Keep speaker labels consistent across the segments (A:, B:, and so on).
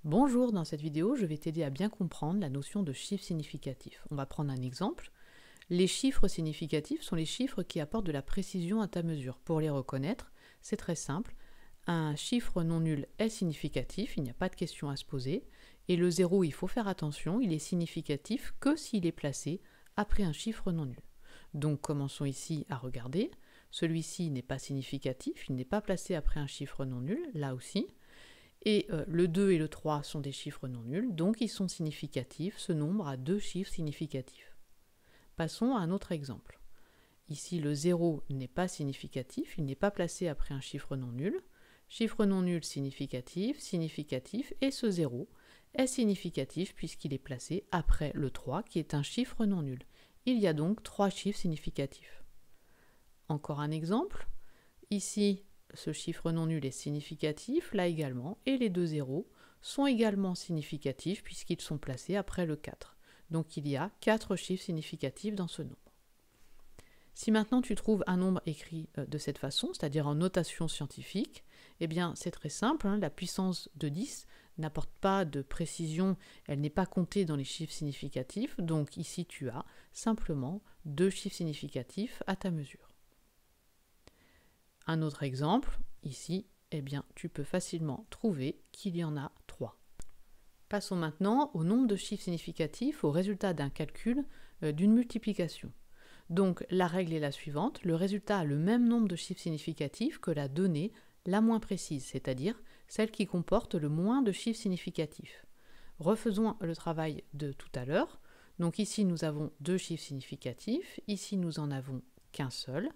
A: Bonjour, dans cette vidéo, je vais t'aider à bien comprendre la notion de chiffre significatif. On va prendre un exemple. Les chiffres significatifs sont les chiffres qui apportent de la précision à ta mesure. Pour les reconnaître, c'est très simple. Un chiffre non nul est significatif, il n'y a pas de question à se poser. Et le 0, il faut faire attention, il est significatif que s'il est placé après un chiffre non nul. Donc commençons ici à regarder. Celui-ci n'est pas significatif, il n'est pas placé après un chiffre non nul, là aussi. Et le 2 et le 3 sont des chiffres non nuls, donc ils sont significatifs. Ce nombre a deux chiffres significatifs. Passons à un autre exemple. Ici, le 0 n'est pas significatif, il n'est pas placé après un chiffre non nul. Chiffre non nul significatif, significatif, et ce 0 est significatif puisqu'il est placé après le 3 qui est un chiffre non nul. Il y a donc trois chiffres significatifs. Encore un exemple. Ici, ce chiffre non nul est significatif, là également, et les deux zéros sont également significatifs puisqu'ils sont placés après le 4. Donc il y a quatre chiffres significatifs dans ce nombre. Si maintenant tu trouves un nombre écrit de cette façon, c'est-à-dire en notation scientifique, eh bien c'est très simple, la puissance de 10 n'apporte pas de précision, elle n'est pas comptée dans les chiffres significatifs, donc ici tu as simplement deux chiffres significatifs à ta mesure. Un autre exemple, ici, eh bien, tu peux facilement trouver qu'il y en a 3. Passons maintenant au nombre de chiffres significatifs au résultat d'un calcul d'une multiplication. Donc la règle est la suivante, le résultat a le même nombre de chiffres significatifs que la donnée la moins précise, c'est-à-dire celle qui comporte le moins de chiffres significatifs. Refaisons le travail de tout à l'heure. Donc ici nous avons deux chiffres significatifs, ici nous en avons qu'un seul.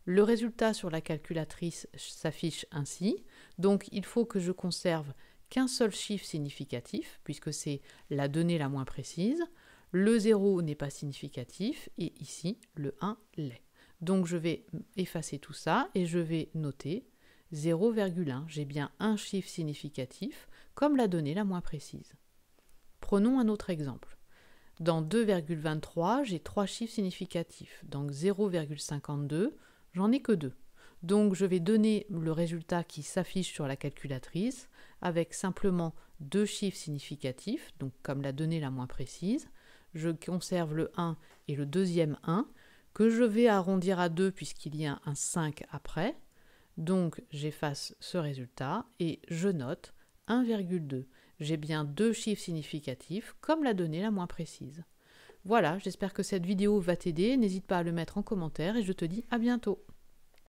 A: Le résultat sur la calculatrice s'affiche ainsi, donc il faut que je conserve qu'un seul chiffre significatif, puisque c'est la donnée la moins précise. Le 0 n'est pas significatif, et ici, le 1 l'est. Donc je vais effacer tout ça, et je vais noter 0,1. J'ai bien un chiffre significatif, comme la donnée la moins précise. Prenons un autre exemple. Dans 2,23, j'ai trois chiffres significatifs, donc 0,52, j'en ai que deux. Donc je vais donner le résultat qui s'affiche sur la calculatrice avec simplement deux chiffres significatifs, donc comme la donnée la moins précise. Je conserve le 1 et le deuxième 1, que je vais arrondir à 2 puisqu'il y a un 5 après. Donc j'efface ce résultat et je note 1,2. J'ai bien deux chiffres significatifs comme la donnée la moins précise. Voilà, j'espère que cette vidéo va t'aider. N'hésite pas à le mettre en commentaire et je te dis à bientôt.